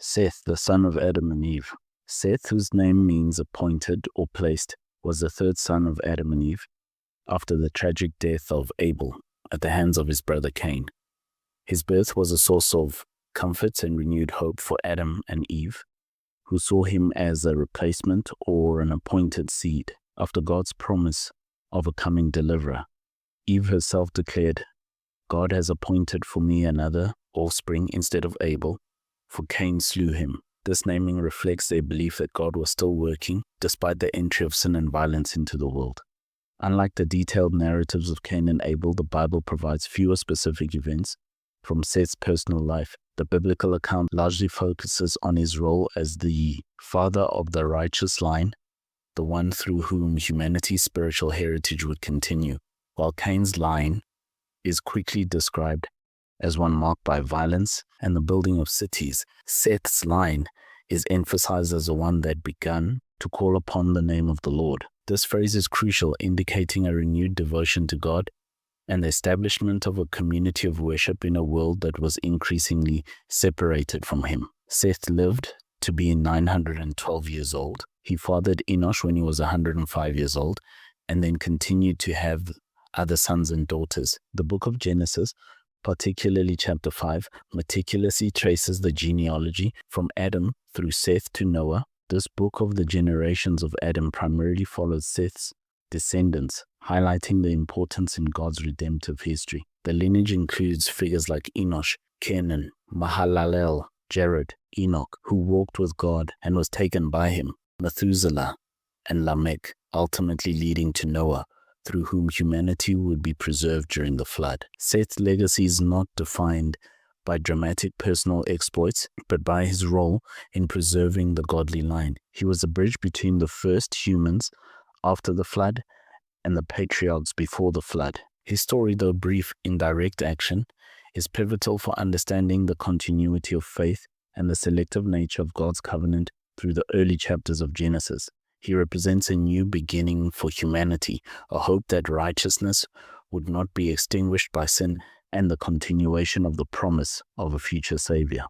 Seth, the son of Adam and Eve. Seth, whose name means appointed or placed, was the third son of Adam and Eve after the tragic death of Abel at the hands of his brother Cain. His birth was a source of comfort and renewed hope for Adam and Eve, who saw him as a replacement or an appointed seed after God's promise of a coming deliverer. Eve herself declared, "God has appointed for me another offspring instead of Abel, for Cain slew him." This naming reflects their belief that God was still working despite the entry of sin and violence into the world. Unlike the detailed narratives of Cain and Abel, the Bible provides fewer specific events from Seth's personal life. The biblical account largely focuses on his role as the father of the righteous line, the one through whom humanity's spiritual heritage would continue, while Cain's line is quickly described as one marked by violence and the building of cities. Seth's line is emphasized as the one that began to call upon the name of the Lord. This phrase is crucial, indicating a renewed devotion to God and the establishment of a community of worship in a world that was increasingly separated from him. Seth lived to be 912 years old. He fathered Enosh when he was 105 years old, and then continued to have other sons and daughters. The book of Genesis, particularly chapter 5, meticulously traces the genealogy from Adam through Seth to Noah. This book of the generations of Adam primarily follows Seth's descendants, highlighting the importance in God's redemptive history. The lineage includes figures like Enosh, Kenan, Mahalalel, Jared, Enoch, who walked with God and was taken by him, Methuselah, and Lamech, ultimately leading to Noah, through whom humanity would be preserved during the flood. Seth's legacy is not defined by dramatic personal exploits, but by his role in preserving the godly line. He was a bridge between the first humans after the flood and the patriarchs before the flood. His story, though brief in direct action, is pivotal for understanding the continuity of faith and the selective nature of God's covenant through the early chapters of Genesis. He represents a new beginning for humanity, a hope that righteousness would not be extinguished by sin, and the continuation of the promise of a future Savior.